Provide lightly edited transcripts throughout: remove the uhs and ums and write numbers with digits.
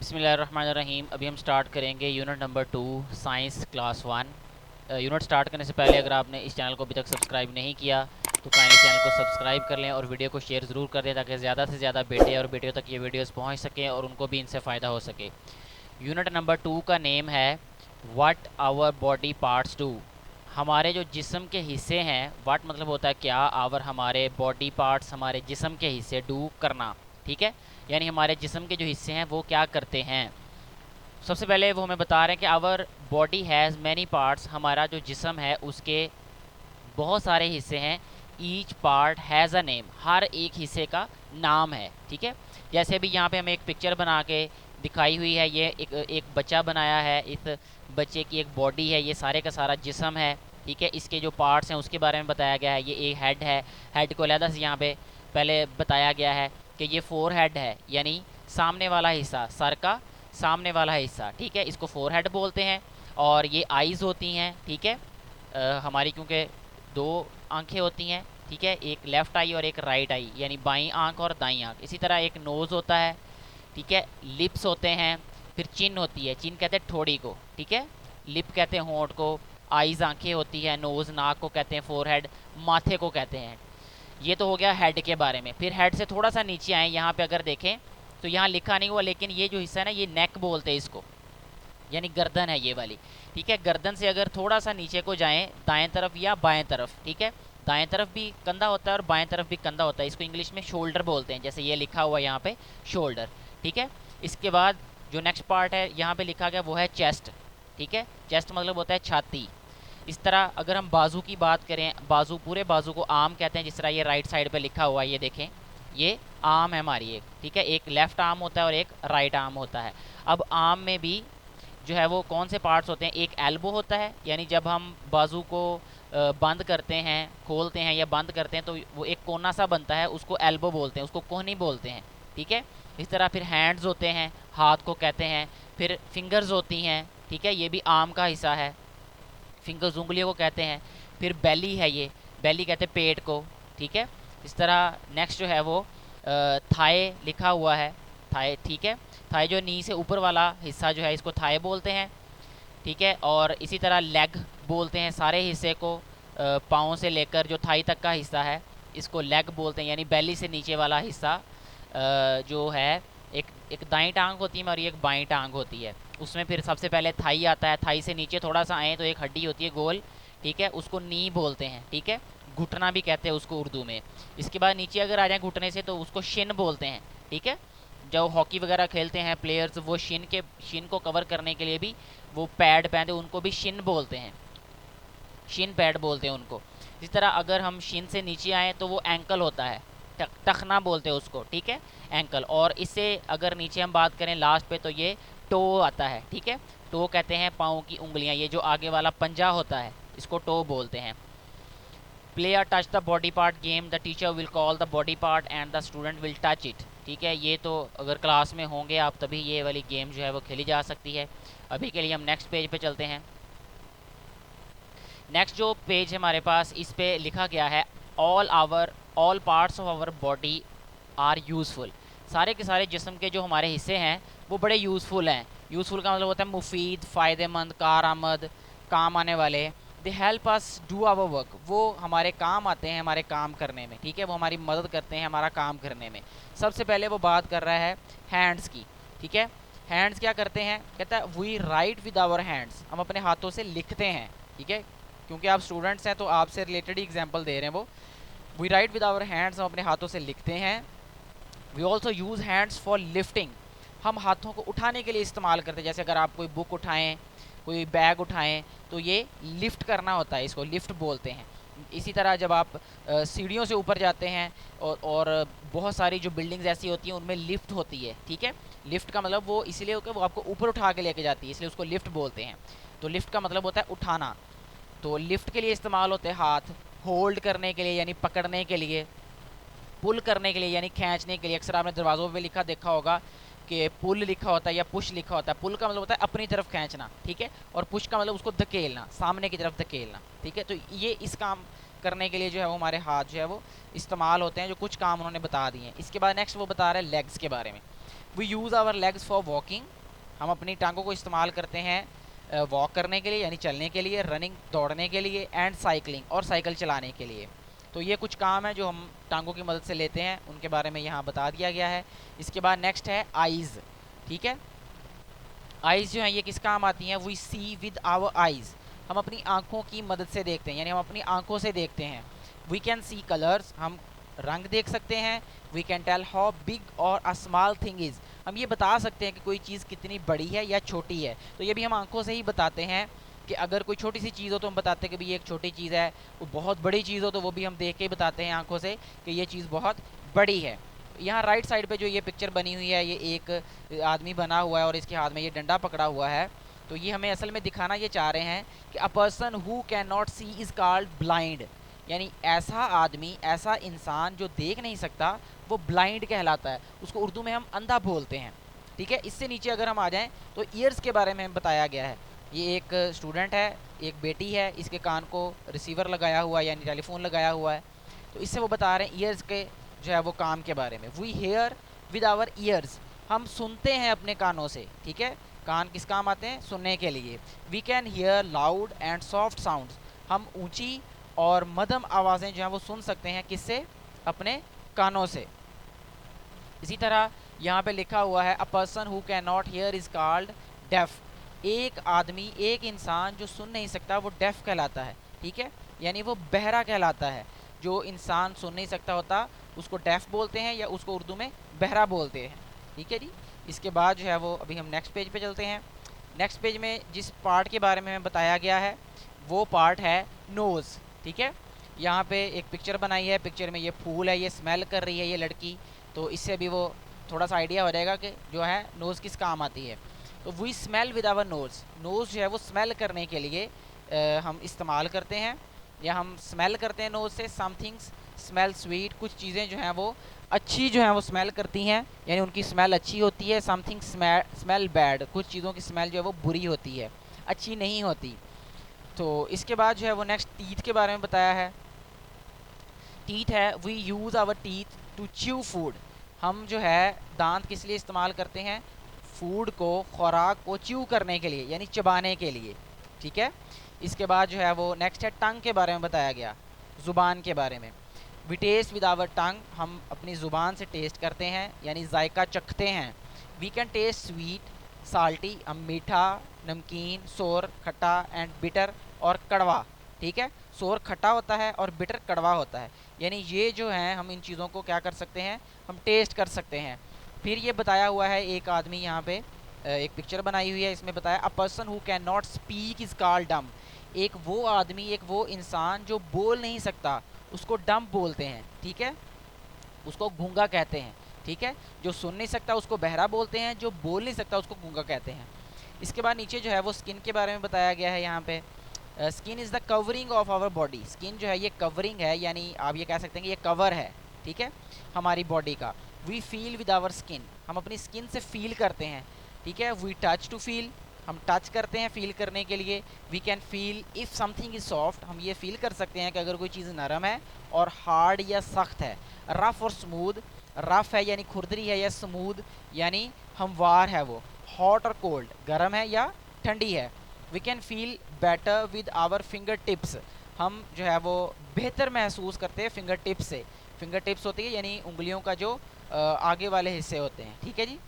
बिस्मिल्लाहिर्रहमानिर्रहीम। अभी हम स्टार्ट करेंगे unit number 2 science class 1। Unit start करने से पहले अगर आपने इस चैनल को अभी तक सब्सक्राइब नहीं किया तो काइंडली चैनल को सब्सक्राइब कर लें और वीडियो को शेयर ज़रूर कर दें ताकि ज़्यादा से ज़्यादा बेटे और बेटियों तक ये वीडियोस पहुंच सकें और उनको भी इनसे फ़ायदा हो सके। यूनिट नंबर 2 का नेम है what our body parts do. हमारे जो जिस्म के हिस्से हैं, व्हाट मतलब होता है क्या, आवर हमारे, बॉडी पार्ट्स हमारे जिस्म के हिस्से, डू करना, ठीक है, यानी हमारे जिस्म के जो हिस्से हैं वो क्या करते हैं। सबसे पहले वो हमें बता रहे हैं कि our body has many parts, हमारा जो जिस्म है उसके बहुत सारे हिस्से हैं। Each part has a name, हर एक हिस्से का नाम है, ठीक है। जैसे भी यहाँ पे हमें एक पिक्चर बना के दिखाई हुई है, ये एक बच्चा बनाया है, इस बच्चे की एक बॉडी है, ये सारे का सारा जिस्म है, ठीक है। इसके जो पार्ट्स हैं उसके बारे में बताया गया है। ये एक हेड है, हेड को अलहदा से यहाँ पे पहले बताया गया है कि ये फोर हेड है, यानी सामने वाला हिस्सा, सर का सामने वाला हिस्सा, ठीक है, इसको फोर हेड बोलते हैं। और ये आइज़ होती हैं, ठीक है, हमारी क्योंकि दो आंखें होती हैं, ठीक है, एक लेफ़्ट आई और एक राइट आई, यानी बाईं आंख और दाईं आंख। इसी तरह एक नोज़ होता है, ठीक है, लिप्स होते हैं, फिर चिन होती है, चिन कहते हैं ठोड़ी को, ठीक है, लिप कहते हैं होंठ को, आइज़ आंखें होती है, नोज़ नाक को कहते हैं, फोरहेड माथे को कहते हैं। ये तो हो गया हेड के बारे में। फिर हेड से थोड़ा सा नीचे आए, यहाँ पे अगर देखें तो यहाँ लिखा नहीं हुआ, लेकिन ये जो हिस्सा है ना, ये नेक बोलते हैं इसको, यानी गर्दन है ये वाली, ठीक है। गर्दन से अगर थोड़ा सा नीचे को जाएं, दाएं तरफ या बाएं तरफ, ठीक है, दाएं तरफ भी कंधा होता है और बाएं तरफ भी कंधा होता है, इसको इंग्लिश में शोल्डर बोलते हैं, जैसे ये लिखा हुआ है यहाँ पे शोल्डर, ठीक है। इसके बाद जो नेक्स्ट पार्ट है यहाँ पे लिखा गया वो है चेस्ट, ठीक है, चेस्ट मतलब होता है छाती। इस तरह अगर हम बाजू की बात करें, बाजू, पूरे बाजू को आर्म कहते हैं, जिस तरह ये राइट साइड पे लिखा हुआ है, ये देखें, ये आर्म है हमारी एक, ठीक है, एक लेफ्ट आर्म होता है और एक राइट आर्म होता है। अब आर्म में भी जो है वो कौन से पार्ट्स होते हैं, एक एल्बो होता है, यानी जब हम बाजू को बंद करते हैं, खोलते हैं या बंद करते हैं तो वो एक कोना सा बनता है, उसको एल्बो बोलते हैं, उसको कोहनी बोलते हैं, ठीक है। इस तरह फिर हैंड्स होते हैं, हाथ को कहते हैं। फिर फिंगर्स होती हैं, ठीक है, ये भी आर्म का हिस्सा है, फिंगर्स उंगलियों को कहते हैं। फिर बेली है, ये बेली कहते हैं पेट को, ठीक है। इस तरह नेक्स्ट जो है वो थाए लिखा हुआ है, थाए, ठीक है, थाए जो नी से ऊपर वाला हिस्सा जो है इसको थाए बोलते हैं, ठीक है। और इसी तरह लेग बोलते हैं सारे हिस्से को, पाँव से लेकर जो थाई तक का हिस्सा है इसको लेग बोलते हैं, यानी बेली से नीचे वाला हिस्सा जो है, एक एक दाईं टांग होती है और एक बाईं टांग होती है। उसमें फिर सबसे पहले थाई आता है, थाई से नीचे थोड़ा सा आए तो एक हड्डी होती है गोल, ठीक है, उसको नी बोलते हैं, ठीक है, घुटना भी कहते हैं उसको उर्दू में। इसके बाद नीचे अगर आ जाए घुटने से तो उसको शिन बोलते हैं, ठीक है। जो हॉकी वगैरह खेलते हैं प्लेयर्स, वो शिन को कवर करने के लिए भी वो पैड पहनते हैं, उनको भी शिन बोलते हैं, शिन पैड बोलते हैं उनको। इस तरह अगर हम शिन से नीचे आए तो वो एंकल होता है, टखना बोलते हैं उसको, ठीक है, एंकल। और इससे अगर नीचे हम बात करें लास्ट पे तो ये टो आता है, ठीक है, टो कहते हैं पाँव की उंगलियां, ये जो आगे वाला पंजा होता है इसको टो बोलते हैं। प्ले और touch the body part game, the teacher will call the body part and the student will touch it, ठीक है। ये तो अगर क्लास में होंगे आप तभी ये वाली गेम जो है वो खेली जा सकती है। अभी के लिए हम नेक्स्ट पेज पे चलते हैं। नेक्स्ट जो पेज है हमारे पास, इस पे लिखा गया है all parts of our body are useful. सारे के सारे जिस्म के जो हमारे हिस्से हैं वो बड़े यूज़फुल हैं। यूज़फुल का मतलब होता है मुफीद, फ़ायदेमंद, कारआमद, काम आने वाले। They help us do our work, वो हमारे काम आते हैं हमारे काम करने में, ठीक है, वो हमारी मदद करते हैं हमारा काम करने में। सबसे पहले वो बात कर रहा है हैंड्स की, ठीक है। हैंड्स क्या करते हैं, कहता है we write with our hands, हम अपने हाथों से लिखते हैं, ठीक है, क्योंकि आप स्टूडेंट्स हैं तो आपसे रिलेटेड ही एग्जाम्पल दे रहे हैं वो। We write with our hands, हम अपने हाथों से लिखते हैं। We also use hands for lifting, हम हाथों को उठाने के लिए इस्तेमाल करते हैं। जैसे अगर आप कोई बुक उठाएं, कोई बैग उठाएं तो ये लिफ्ट करना होता है, इसको लिफ्ट बोलते हैं। इसी तरह जब आप सीढ़ियों से ऊपर जाते हैं और बहुत सारी जो बिल्डिंग्स ऐसी होती हैं उनमें लिफ्ट होती है, ठीक है। लिफ्ट का मतलब वो इसलिए होकर वो आपको ऊपर उठा के लेके जाती है, इसलिए उसको लिफ्ट बोलते हैं। तो लिफ्ट का मतलब होता है उठाना। तो लिफ्ट के लिए इस्तेमाल होते हैं हाथ, होल्ड करने के लिए यानी पकड़ने के लिए, पुल करने के लिए यानी खींचने के लिए। अक्सर आपने दरवाज़ों पे लिखा देखा होगा कि पुल लिखा होता है या पुश लिखा होता है। पुल का मतलब होता है अपनी तरफ खींचना, ठीक है, और पुश का मतलब उसको धकेलना, सामने की तरफ धकेलना, ठीक है। तो ये इस काम करने के लिए जो है वो हमारे हाथ जो है वो इस्तेमाल होते हैं, जो कुछ काम उन्होंने बता दिए हैं। इसके बाद नेक्स्ट वो बता रहे हैं लेग्स के बारे में। We use our legs for walking, हम अपनी टांगों को इस्तेमाल करते हैं वॉक करने के लिए यानी चलने के लिए, रनिंग दौड़ने के लिए, एंड साइकिलिंग और साइकिल चलाने के लिए। तो ये कुछ काम है जो हम टांगों की मदद से लेते हैं, उनके बारे में यहाँ बता दिया गया है। इसके बाद नेक्स्ट है आइज़। ठीक है, आइज़ जो है ये किस काम आती हैं? We see with our eyes, हम अपनी आंखों की मदद से देखते हैं, यानी हम अपनी आंखों से देखते हैं। वी कैन सी कलर्स, हम रंग देख सकते हैं। We can tell how big और अ स्मॉल थिंग इज़, हम ये बता सकते हैं कि कोई चीज़ कितनी बड़ी है या छोटी है। तो ये भी हम आंखों से ही बताते हैं कि अगर कोई छोटी सी चीज़ हो तो हम बताते हैं कि भाई ये एक छोटी चीज़ है, वो बहुत बड़ी चीज़ हो तो वो भी हम देख के ही बताते हैं आंखों से कि ये चीज़ बहुत बड़ी है। यहाँ राइट साइड पे जो ये पिक्चर बनी हुई है, ये एक आदमी बना हुआ है और इसके हाथ में ये डंडा पकड़ा हुआ है। तो ये हमें असल में दिखाना ये चाह रहे हैं कि a person who can not see is called blind, यानी ऐसा आदमी, ऐसा इंसान जो देख नहीं सकता वो ब्लाइंड कहलाता है, उसको उर्दू में हम अंधा बोलते हैं। ठीक है, इससे नीचे अगर हम आ जाएं तो ईयर्स के बारे में बताया गया है। ये एक स्टूडेंट है, एक बेटी है, इसके कान को रिसीवर लगाया हुआ है यानी टेलीफोन लगाया हुआ है। तो इससे वो बता रहे हैं ईयर्स के जो है वो काम के बारे में। We hear with our ears, हम सुनते हैं अपने कानों से। ठीक है, कान किस काम आते हैं? सुनने के लिए। We can hear loud and soft sounds, हम ऊंची और मध्यम आवाज़ें जो हैं वो सुन सकते हैं, किससे? अपने कानों से। इसी तरह यहाँ पे लिखा हुआ है a person who can not hear is called deaf, एक आदमी, एक इंसान जो सुन नहीं सकता वो डेफ कहलाता है। ठीक है, यानी वो बहरा कहलाता है। जो इंसान सुन नहीं सकता होता उसको डेफ बोलते हैं या उसको उर्दू में बहरा बोलते हैं। ठीक है जी, इसके बाद जो है वो अभी हम नेक्स्ट पेज पे चलते हैं। नेक्स्ट पेज में जिस पार्ट के बारे में हमें बताया गया है वो पार्ट है नोज़। ठीक है, यहाँ पे एक पिक्चर बनाई है, पिक्चर में ये फूल है, ये स्मेल कर रही है ये लड़की। तो इससे भी वो थोड़ा सा आइडिया हो जाएगा कि जो है नोज़ किस काम आती है। तो we smell with our nose, nose जो है वो स्मेल करने के लिए हम इस्तेमाल करते हैं या हम स्मेल करते हैं नोज़ से। समथिंग्स स्मेल स्वीट, कुछ चीज़ें जो हैं वो अच्छी जो हैं वो स्मेल करती हैं, यानी उनकी स्मेल अच्छी होती है। समथिंग स्मेल बैड, कुछ चीज़ों की स्मेल जो है वो बुरी होती है, अच्छी नहीं होती। तो इसके बाद जो है वो नेक्स्ट टीथ के बारे में बताया है। टीथ है, we use our teeth to chew food, हम जो है दांत किस लिए इस्तेमाल करते हैं? फूड को, खुराक को च्यू करने के लिए यानी चबाने के लिए। ठीक है, इसके बाद जो है वो नेक्स्ट है टंग के बारे में बताया गया, ज़ुबान के बारे में। We taste with our tongue, हम अपनी ज़ुबान से टेस्ट करते हैं यानी जायका चखते हैं। We can taste sweet salty, हम मीठा, नमकीन, सोर, खट्टा एंड बिटर और कड़वा। ठीक है, सोर खट्टा होता है और बिटर कड़वा होता है, यानी ये जो हैं हम इन चीज़ों को क्या कर सकते हैं? हम टेस्ट कर सकते हैं। फिर ये बताया हुआ है एक आदमी, यहाँ पे एक पिक्चर बनाई हुई है, इसमें बताया अ person who can not speak is called डम, एक वो आदमी, एक वो इंसान जो बोल नहीं सकता उसको डम बोलते हैं। ठीक है, उसको गूंगा कहते हैं। ठीक है, जो सुन नहीं सकता उसको बहरा बोलते हैं, जो बोल नहीं सकता उसको गूंगा कहते हैं। इसके बाद नीचे जो है वो स्किन के बारे में बताया गया है। यहाँ पे skin is the covering of our body, skin जो है ये कवरिंग है, यानी आप ये कह सकते हैं कि ये कवर है। ठीक है, हमारी बॉडी का। We feel with our skin, हम अपनी स्किन से फील करते हैं। ठीक है, वी टच टू फील, हम टच करते हैं फील करने के लिए। We can feel if something is soft, हम ये फील कर सकते हैं कि अगर कोई चीज़ नरम है, और हार्ड या सख्त है। रफ़ और स्मूथ, रफ़ है यानी खुरदरी है, या स्मूथ यानी हमवार है वो। हॉट और कोल्ड, गर्म है या ठंडी है। We can feel better with our finger tips, हम जो है वो बेहतर महसूस करते हैं फिंगर टिप्स से। फिंगर टिप्स होती है यानी उंगलियों का जो आगे वाले हिस्से होते हैं। ठीक है जी।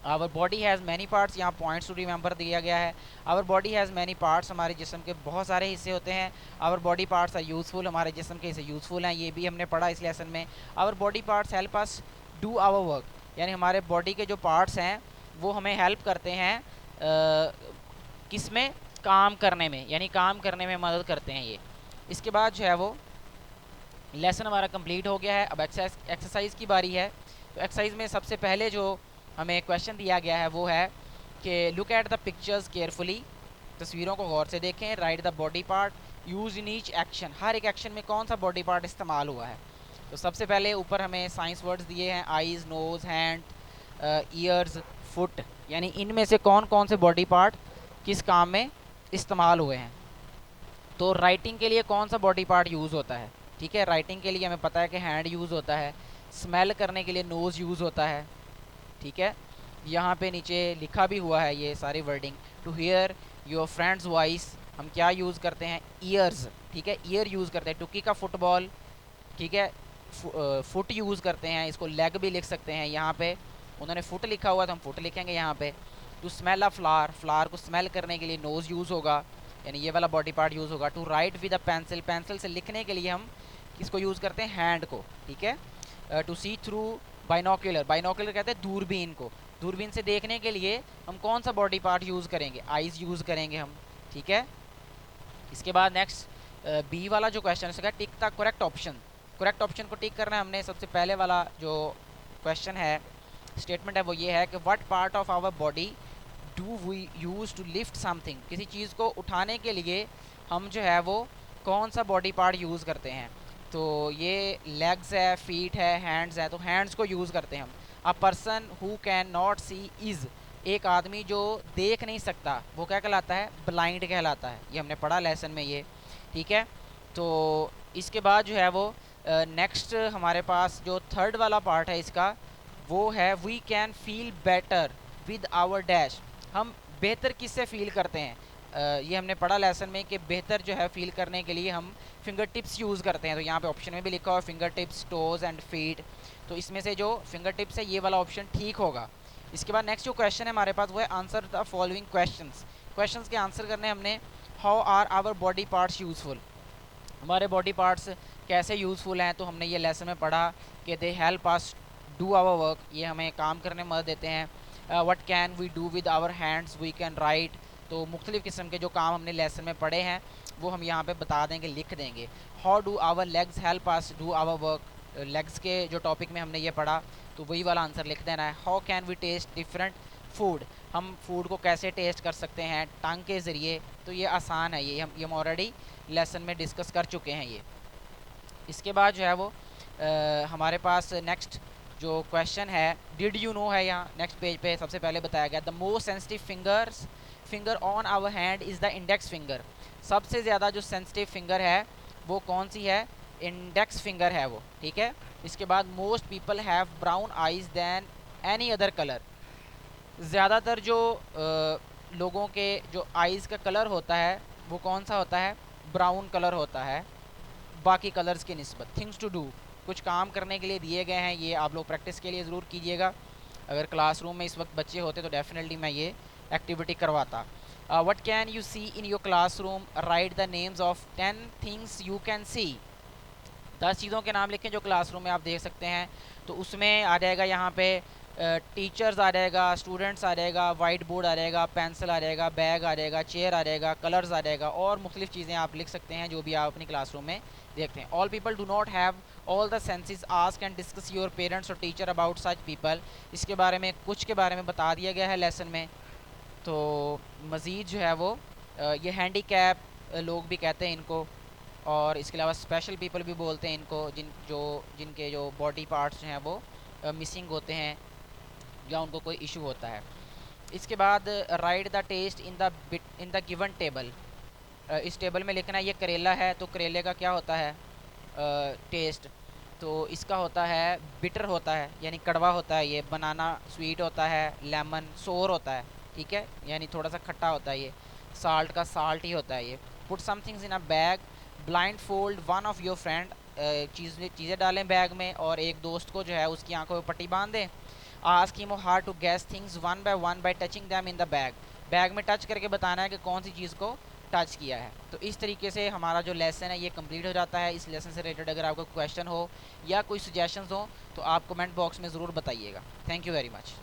Our body has many parts, यहाँ पॉइंट्स टू रिमेंबर दिया गया है। Our body has many parts, हमारे जिस्म के बहुत सारे हिस्से होते हैं। Our body parts are useful, हमारे जिस्म के हिस्से यूज़फुल हैं, ये भी हमने पढ़ा इस लेसन में। Our body parts help us do our work, यानी हमारे बॉडी के जो पार्ट्स हैं वो हमें हेल्प करते हैं किस में? काम करने में, यानी काम करने में मदद करते हैं ये। इसके बाद जो है वो लेसन हमारा कंप्लीट हो गया है। अब एक्सरसाइज की बारी है। तो एक्सरसाइज में सबसे पहले जो हमें क्वेश्चन दिया गया है वो है कि look at the pictures carefully, तस्वीरों को गौर से देखें। Write the body part use in each action, हर एक एक्शन में कौन सा बॉडी पार्ट इस्तेमाल हुआ है। तो सबसे पहले ऊपर हमें साइंस वर्ड्स दिए हैं, eyes, nose, hand, ears, foot, यानी इनमें से कौन कौन से बॉडी पार्ट किस काम में इस्तेमाल हुए हैं। तो राइटिंग के लिए कौन सा बॉडी पार्ट यूज़ होता है? ठीक है, राइटिंग के लिए हमें पता है कि हैंड यूज़ होता है, स्मेल करने के लिए नोज़ यूज़ होता है। ठीक है, यहाँ पे नीचे लिखा भी हुआ है ये सारी wording. To hear your friends voice हम क्या यूज़ करते हैं? ईयर्स। ठीक है, ईयर यूज़ करते हैं। टुकी का फुटबॉल। ठीक है, फुट यूज़ करते हैं, इसको लेग भी लिख सकते हैं। यहाँ पे उन्होंने फुट लिखा हुआ तो हम फुट लिखेंगे यहाँ पे। To smell a flower, flower को स्मेल करने के लिए नोज़ यूज़ होगा, यानी ये वाला बॉडी पार्ट यूज़ होगा। To write with a pencil, pencil से लिखने के लिए हम किसको यूज़ करते हैं? हैंड को। ठीक है, to see through binocular, binocular कहते हैं दूरबीन को, दूरबीन से देखने के लिए हम कौन सा बॉडी पार्ट यूज़ करेंगे? आइज़ यूज़ करेंगे हम। ठीक है, इसके बाद नेक्स्ट बी वाला जो क्वेश्चन है tick the correct option. Correct option को टिक करना है हमने। सबसे पहले वाला जो क्वेश्चन है, स्टेटमेंट है, वो ये है कि what part of our body do we use to lift something. किसी चीज़ को उठाने के लिए हम जो है वो कौन सा बॉडी पार्ट यूज़ करते हैं? तो ये लेग्स है, फीट है, हैंड्स है, तो हैंड्स को यूज़ करते हैं हम। A person who can not see is, एक आदमी जो देख नहीं सकता वो क्या कहलाता है? ब्लाइंड कहलाता है। ये हमने पढ़ा लेसन में ये। ठीक है, तो इसके बाद जो है वो नेक्स्ट हमारे पास जो थर्ड वाला पार्ट है इसका, वो है we can feel better with our dash. हम बेहतर किससे फील करते हैं? ये हमने पढ़ा लेसन में कि बेहतर जो है फील करने के लिए हम फिंगर टिप्स यूज़ करते हैं। तो यहाँ पे ऑप्शन में भी लिखा हुआ finger tips, toes and feet. तो इसमें से जो फिंगर टिप्स है ये वाला ऑप्शन ठीक होगा। इसके बाद नेक्स्ट जो क्वेश्चन है हमारे पास वो है answer the following questions. Questions के आंसर करने हमने। How are our body parts useful, हमारे बॉडी पार्ट्स कैसे यूज़फुल हैं? तो हमने ये लेसन में पढ़ा कि they help us do our work, ये हमें काम करने में मदद देते हैं। What can we do with our hands, we can write. तो मुख्तलिफ़ किस्म के जो काम हमने लेसन में पढ़े हैं वो हम यहाँ पे बता देंगे, लिख देंगे। How do our legs help us do our work, legs के जो टॉपिक में हमने ये पढ़ा तो वही वाला आंसर लिख देना है। How can we taste different food, हम फूड को कैसे टेस्ट कर सकते हैं? टंग के ज़रिए। तो ये आसान है, ये हम ऑलरेडी लेसन में डिस्कस कर चुके हैं ये। इसके बाद जो है वो हमारे पास नेक्स्ट जो क्वेश्चन है डिड यू नो है, यहाँ नेक्स्ट पेज पे सबसे पहले बताया गया the most sensitive finger on our hand is the index finger. सबसे ज़्यादा जो सेंसिटिव फिंगर है वो कौन सी है? इंडेक्स फिंगर है वो। ठीक है, इसके बाद most people have brown eyes than any other colour. ज़्यादातर जो लोगों के जो आइज़ का कलर होता है वो कौन सा होता है? ब्राउन कलर होता है बाकी कलर्स की निस्बत। थिंग्स टू डू, कुछ काम करने के लिए दिए गए हैं, ये आप लोग प्रैक्टिस के लिए ज़रूर कीजिएगा। अगर क्लासरूम में इस वक्त बच्चे होते तो डेफिनेटली मैं ये एक्टिविटी करवाता। What can you see in your classroom, write the names of 10 things you can see. 10 चीज़ों के नाम लिखें जो क्लासरूम में आप देख सकते हैं। तो उसमें आ जाएगा यहाँ पे टीचर्स आ जाएगा, स्टूडेंट्स आ जाएगा, वाइट बोर्ड आ जाएगा, पेंसिल आ जाएगा, बैग आ जाएगा, चेयर आ जाएगा, कलर्स आ जाएगा और मुख्तलिफ़ चीज़ें आप लिख सकते हैं जो भी आप अपनी क्लासरूम में देखते हैं। All people do not have all the senses, ask and discuss your parents और टीचर अबाउट सच पीपल। इसके बारे में कुछ के बारे में बता दिया गया है लेसन में। तो मज़ीद जो है वो ये हैंडीकैप लोग भी कहते हैं इनको, और इसके अलावा स्पेशल पीपल भी बोलते हैं इनको, जिनके जो बॉडी पार्ट्स जो हैं वो मिसिंग होते हैं या उनको कोई इशू होता है। इसके बाद write the taste in the given table. इस टेबल में लिखना है ये करेला है तो करेले का क्या होता है? टेस्ट। तो इसका होता है बिटर होता है, यानी कड़वा होता है। ये बनाना स्वीट होता है, लेमन सोर होता है। ठीक है, यानी थोड़ा सा खट्टा होता है। ये साल्ट का साल्ट ही होता है ये। Put some things in a bag, blindfold one of your friend, चीज़ें डालें बैग में और एक दोस्त को जो है उसकी आंखों में पट्टी बांध दें। Ask him how to guess things one by touching them in the bag, bag में टच करके बताना है कि कौन सी चीज़ को टच किया है। तो इस तरीके से हमारा जो लेसन है ये कंप्लीट हो जाता है। इस लेसन से रिलेटेड अगर आपको क्वेश्चन हो या कोई सजेशंस हो तो आप कमेंट बॉक्स में ज़रूर बताइएगा। Thank you very much.